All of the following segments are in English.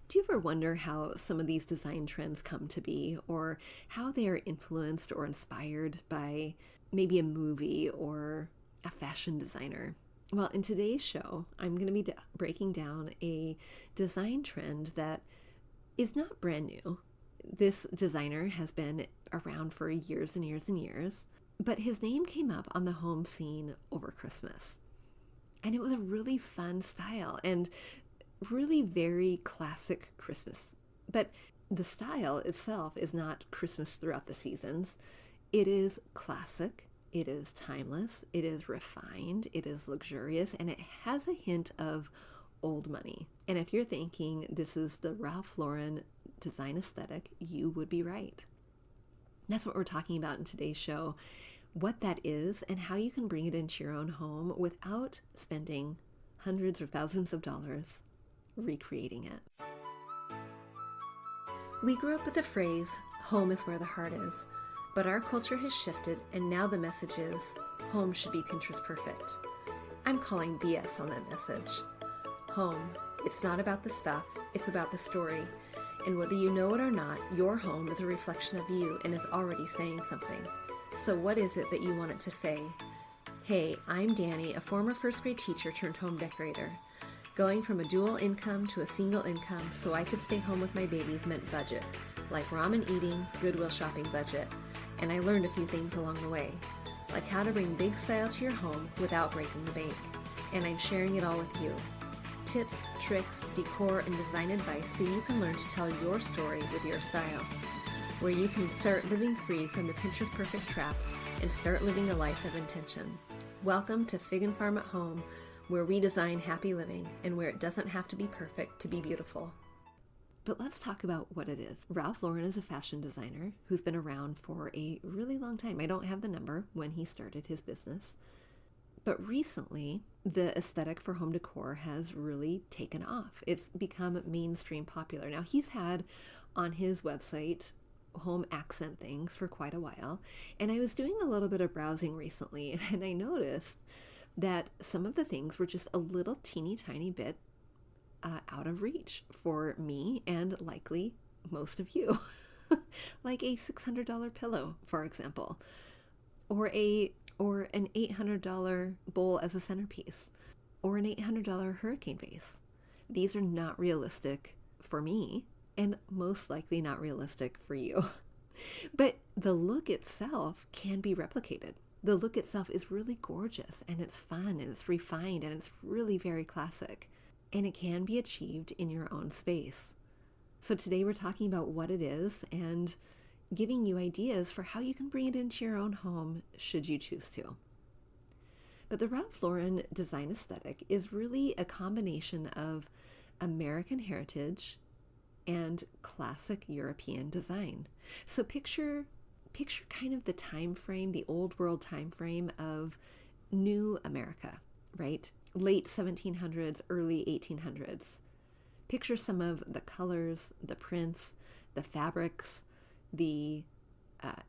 Do you ever wonder how some of these design trends come to be, or how they are influenced or inspired by maybe a movie or a fashion designer? Well, in today's show, I'm going to be breaking down a design trend that is not brand new. This designer has been around for years and years and years, but his name came up on the home scene over Christmas. And it was a really fun style and really very classic Christmas. But the style itself is not Christmas throughout the seasons. It is classic, it is timeless, it is refined, it is luxurious, and it has a hint of old money. And if you're thinking this is the Ralph Lauren design aesthetic, you would be right. That's what we're talking about in today's show, what that is and how you can bring it into your own home without spending hundreds or thousands of dollars recreating it. We grew up with the phrase, home is where the heart is, but our culture has shifted and now the message is, home should be Pinterest perfect. I'm calling BS on that message. Home, it's not about the stuff, it's about the story. And whether you know it or not, your home is a reflection of you and is already saying something. So what is it that you want it to say? Hey, I'm Danny, a former first grade teacher turned home decorator. Going from a dual income to a single income so I could stay home with my babies meant budget, like ramen eating, Goodwill shopping budget. And I learned a few things along the way, like how to bring big style to your home without breaking the bank. And I'm sharing it all with you. Tips, tricks, decor, and design advice so you can learn to tell your story with your style, where you can start living free from the Pinterest perfect trap and start living a life of intention. Welcome to Fig and Farm at Home, where we design happy living and where it doesn't have to be perfect to be beautiful. But let's talk about what it is. Ralph Lauren is a fashion designer who's been around for a really long time. I don't have the number when he started his business. But recently, the aesthetic for home decor has really taken off. It's become mainstream popular. Now, he's had on his website home accent things for quite a while. And I was doing a little bit of browsing recently, and I noticed that some of the things were just a little teeny tiny bit out of reach for me and likely most of you. Like a $600 pillow, for example, or an $800 bowl as a centerpiece, or an $800 hurricane vase. These are not realistic for me, and most likely not realistic for you. But the look itself can be replicated. The look itself is really gorgeous, and it's fun, and it's refined, and it's really very classic. And it can be achieved in your own space. So today we're talking about what it is and giving you ideas for how you can bring it into your own home should you choose to. But the Ralph Lauren design aesthetic is really a combination of American heritage and classic European design. So picture kind of the time frame, the old world time frame of new America, right? Late 1700s, early 1800s. Picture some of the colors, the prints, the fabrics, the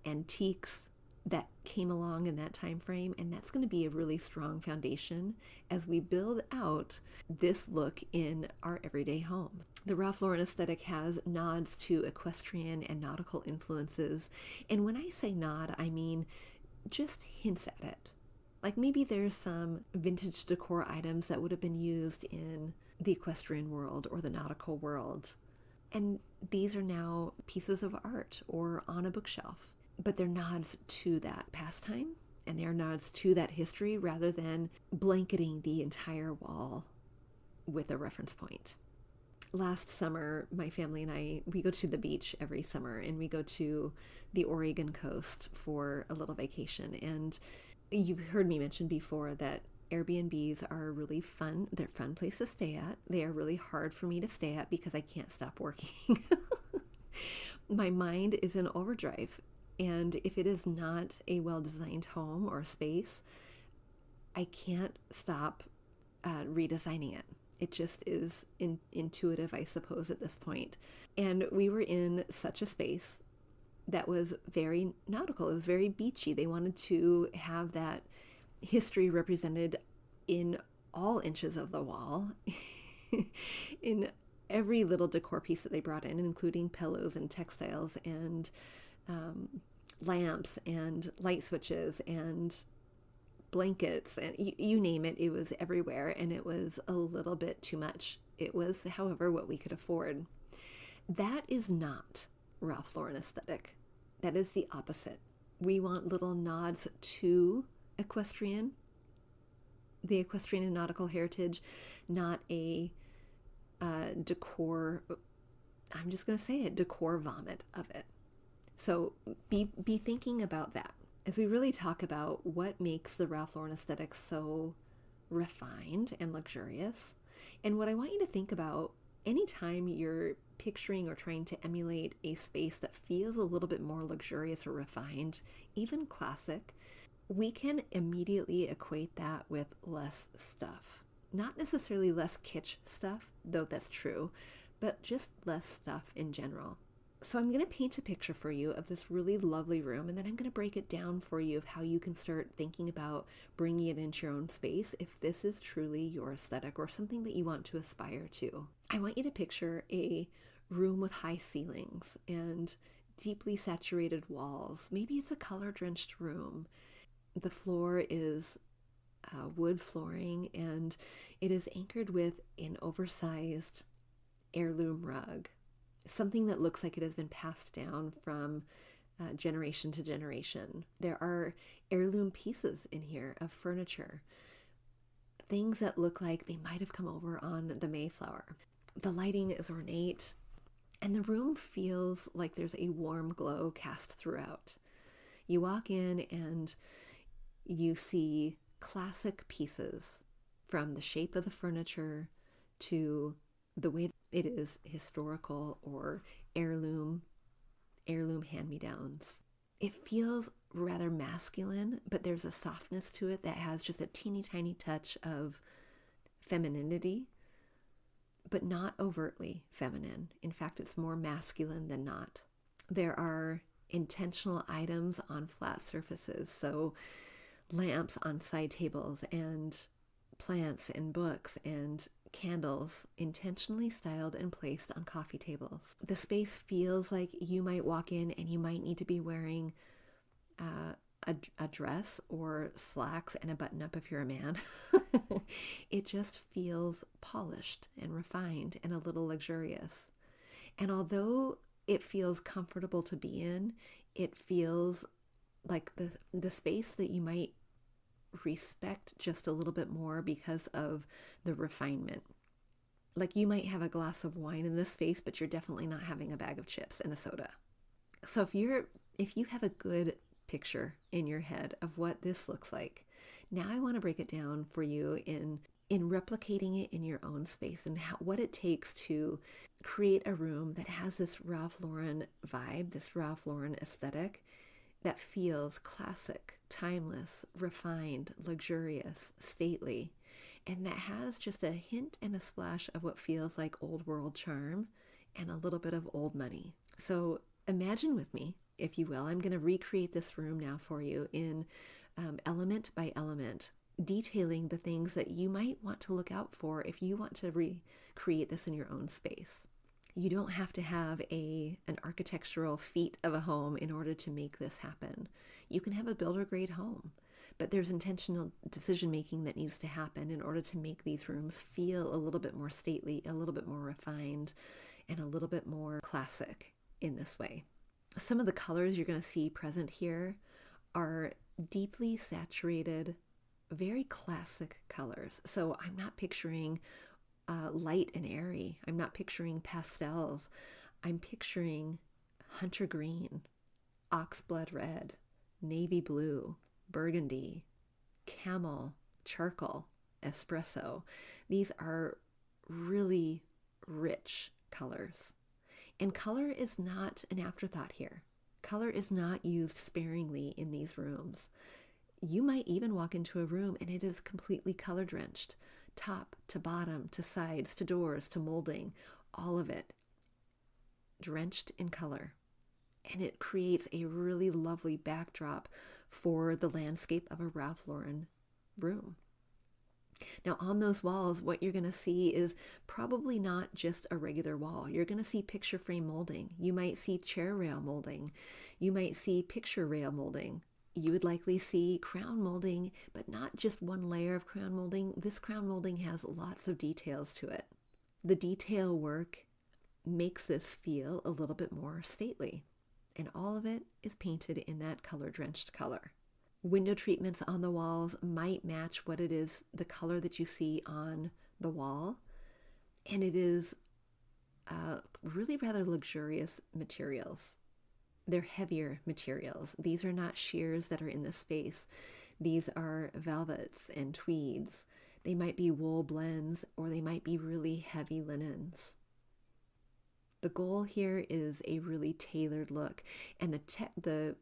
antiques that came along in that time frame, and that's going to be a really strong foundation as we build out this look in our everyday home. The Ralph Lauren aesthetic has nods to equestrian and nautical influences, and when I say nod, I mean just hints at it. Like maybe there's some vintage decor items that would have been used in the equestrian world or the nautical world, and these are now pieces of art or on a bookshelf. But they're nods to that pastime, and they're nods to that history rather than blanketing the entire wall with a reference point. Last summer, my family and I, we go to the beach every summer, and we go to the Oregon coast for a little vacation. And you've heard me mention before that Airbnbs are really fun. They're a fun place to stay at. They are really hard for me to stay at because I can't stop working. My mind is in overdrive. And if it is not a well-designed home or space, I can't stop redesigning it. It just is intuitive, I suppose, at this point. And we were in such a space that was very nautical. It was very beachy. They wanted to have that history represented in all inches of the wall, in every little decor piece that they brought in, including pillows and textiles and lamps and light switches and blankets, and you name it, it was everywhere, and it was a little bit too much. It was, however, what we could afford. That is not Ralph Lauren aesthetic. That is the opposite. We want little nods to equestrian, the equestrian and nautical heritage, not a decor, I'm just going to say it, decor vomit of it. So be thinking about that as we really talk about what makes the Ralph Lauren aesthetic so refined and luxurious. And what I want you to think about anytime you're picturing or trying to emulate a space that feels a little bit more luxurious or refined, even classic, we can immediately equate that with less stuff. Not necessarily less kitsch stuff, though that's true, but just less stuff in general. So I'm going to paint a picture for you of this really lovely room, and then I'm going to break it down for you of how you can start thinking about bringing it into your own space if this is truly your aesthetic or something that you want to aspire to. I want you to picture a room with high ceilings and deeply saturated walls. Maybe it's a color-drenched room. The floor is wood flooring, and it is anchored with an oversized heirloom rug, something that looks like it has been passed down from generation to generation. There are heirloom pieces in here of furniture, things that look like they might have come over on the Mayflower. The lighting is ornate, and the room feels like there's a warm glow cast throughout. You walk in and you see classic pieces, from the shape of the furniture to the way it is historical or heirloom hand-me-downs. It feels rather masculine, but there's a softness to it that has just a teeny tiny touch of femininity, but not overtly feminine. In fact, it's more masculine than not. There are intentional items on flat surfaces, so lamps on side tables and plants and books and candles intentionally styled and placed on coffee tables. The space feels like you might walk in and you might need to be wearing a dress or slacks and a button-up if you're a man. It just feels polished and refined and a little luxurious. And although it feels comfortable to be in, it feels like the space that you might respect just a little bit more because of the refinement. Like you might have a glass of wine in this space, but you're definitely not having a bag of chips and a soda. So if you have a good picture in your head of what this looks like, now I want to break it down for you in replicating it in your own space and what it takes to create a room that has this Ralph Lauren vibe, this Ralph Lauren aesthetic that feels classic, timeless, refined, luxurious, stately, and that has just a hint and a splash of what feels like old world charm and a little bit of old money. So imagine with me, if you will, I'm going to recreate this room now for you in element by element, detailing the things that you might want to look out for if you want to recreate this in your own space. You don't have to have an architectural feat of a home in order to make this happen. You can have a builder-grade home, but there's intentional decision-making that needs to happen in order to make these rooms feel a little bit more stately, a little bit more refined, and a little bit more classic in this way. Some of the colors you're going to see present here are deeply saturated, very classic colors. So I'm not picturing light and airy. I'm not picturing pastels. I'm picturing hunter green, oxblood red, navy blue, burgundy, camel, charcoal, espresso. These are really rich colors. And color is not an afterthought here. Color is not used sparingly in these rooms. You might even walk into a room and it is completely color drenched. Top to bottom, to sides, to doors, to molding, all of it drenched in color. And it creates a really lovely backdrop for the landscape of a Ralph Lauren room. Now, on those walls, what you're going to see is probably not just a regular wall. You're going to see picture frame molding. You might see chair rail molding. You might see picture rail molding. You would likely see crown molding, but not just one layer of crown molding. This crown molding has lots of details to it. The detail work makes this feel a little bit more stately, and all of it is painted in that color-drenched color. Window treatments on the walls might match what it is, the color that you see on the wall, and it is really rather luxurious materials. They're heavier materials. These are not sheers that are in the space. These are velvets and tweeds. They might be wool blends, or they might be really heavy linens. The goal here is a really tailored look, and the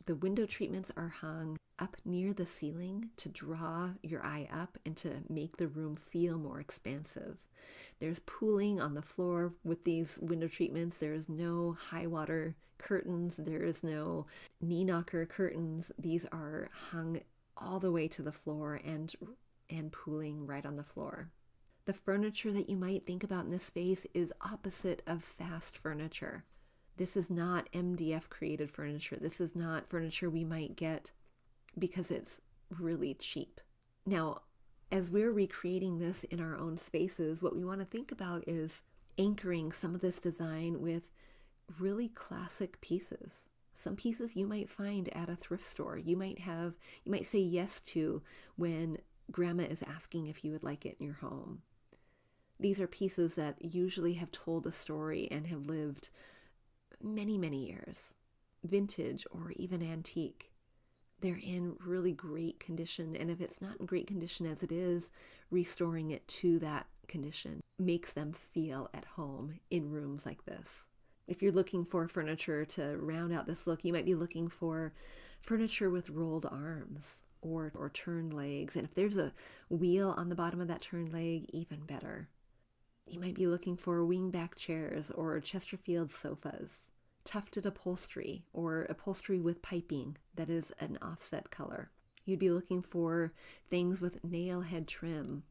window treatments are hung up near the ceiling to draw your eye up and to make the room feel more expansive. There's pooling on the floor with these window treatments. There is no high water curtains. There is no knee knocker curtains. These are hung all the way to the floor and pooling right on the floor. The furniture that you might think about in this space is opposite of fast furniture. This is not MDF created furniture. This is not furniture we might get because it's really cheap. Now, as we're recreating this in our own spaces, what we want to think about is anchoring some of this design with really classic pieces. Some pieces you might find at a thrift store. You might say yes to when grandma is asking if you would like it in your home. These are pieces that usually have told a story and have lived many, many years. Vintage or even antique. They're in really great condition, and if it's not in great condition as it is, restoring it to that condition makes them feel at home in rooms like this. If you're looking for furniture to round out this look, you might be looking for furniture with rolled arms or turned legs, and if there's a wheel on the bottom of that turned leg, even better. You might be looking for wingback chairs or Chesterfield sofas. Tufted upholstery or upholstery with piping that is an offset color. You'd be looking for things with nail head trim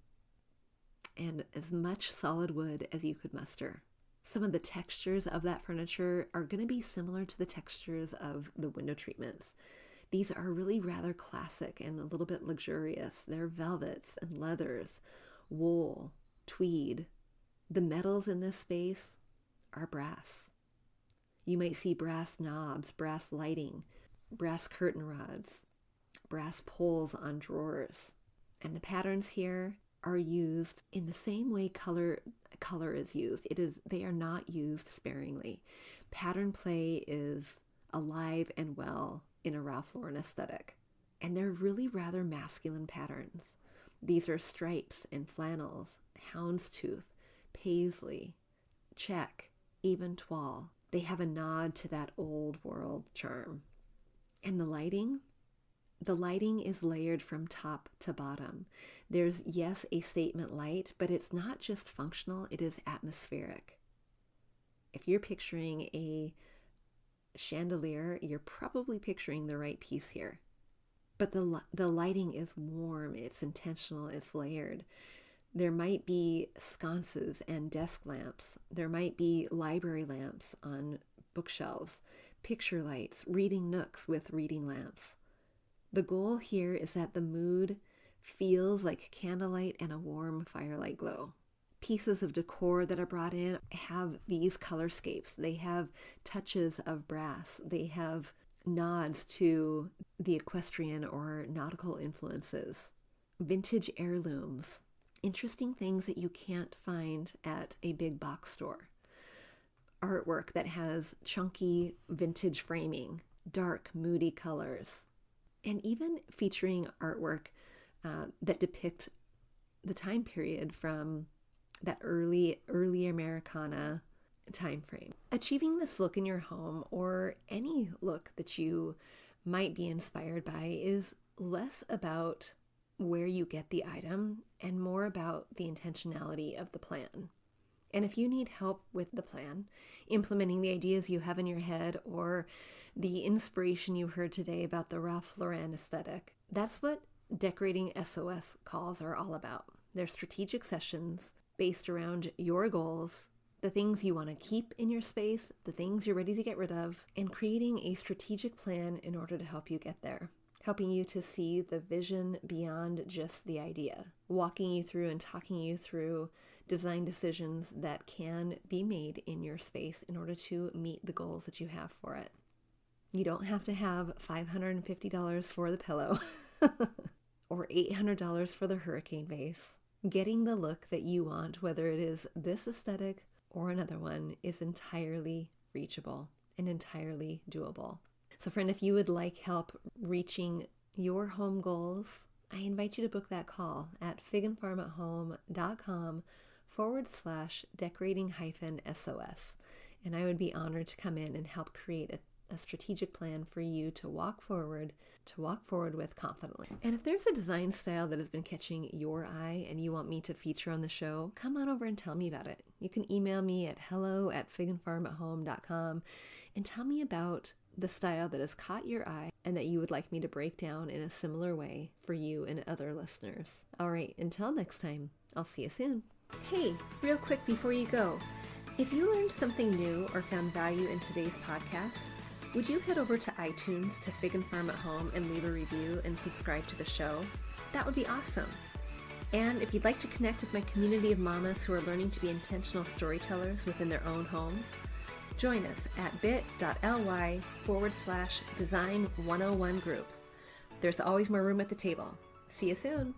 and as much solid wood as you could muster. Some of the textures of that furniture are going to be similar to the textures of the window treatments. These are really rather classic and a little bit luxurious. They're velvets and leathers, wool, tweed. The metals in this space are brass. You might see brass knobs, brass lighting, brass curtain rods, brass poles on drawers. And the patterns here are used in the same way color is used. They are not used sparingly. Pattern play is alive and well in a Ralph Lauren aesthetic. And they're really rather masculine patterns. These are stripes and flannels, houndstooth, paisley, check, even toile. They have a nod to that old world charm. And the lighting is layered from top to bottom. There's, yes, a statement light, but it's not just functional, it is atmospheric. If you're picturing a chandelier, you're probably picturing the right piece here. But the lighting is warm, it's intentional, it's layered. There might be sconces and desk lamps. There might be library lamps on bookshelves, picture lights, reading nooks with reading lamps. The goal here is that the mood feels like candlelight and a warm firelight glow. Pieces of decor that are brought in have these colorscapes. They have touches of brass. They have nods to the equestrian or nautical influences. Vintage heirlooms. Interesting things that you can't find at a big box store. Artwork that has chunky vintage framing, dark, moody colors, and even featuring artwork that depict the time period from that early Americana time frame. Achieving this look in your home, or any look that you might be inspired by, is less about where you get the item and more about the intentionality of the plan. And if you need help with the plan, implementing the ideas you have in your head, or the inspiration you heard today about the Ralph Lauren aesthetic, that's what Decorating SOS calls are all about. They're strategic sessions based around your goals, the things you want to keep in your space, the things you're ready to get rid of, and creating a strategic plan in order to help you get there. Helping you to see the vision beyond just the idea, walking you through and talking you through design decisions that can be made in your space in order to meet the goals that you have for it. You don't have to have $550 for the pillow or $800 for the hurricane vase. Getting the look that you want, whether it is this aesthetic or another one, is entirely reachable and entirely doable. So friend, if you would like help reaching your home goals, I invite you to book that call at figandfarmathome.com/decorating-SOS. And I would be honored to come in and help create a strategic plan for you to walk forward with confidently. And if there's a design style that has been catching your eye and you want me to feature on the show, come on over and tell me about it. You can email me at hello@figandfarmathome.com and tell me about the style that has caught your eye and that you would like me to break down in a similar way for you and other listeners. All right, until next time, I'll see you soon. Hey, real quick before you go, if you learned something new or found value in today's podcast, would you head over to iTunes to Fig and Farm at Home and leave a review and subscribe to the show? That would be awesome. And if you'd like to connect with my community of mamas who are learning to be intentional storytellers within their own homes, join us at bit.ly/design101 group. There's always more room at the table. See you soon.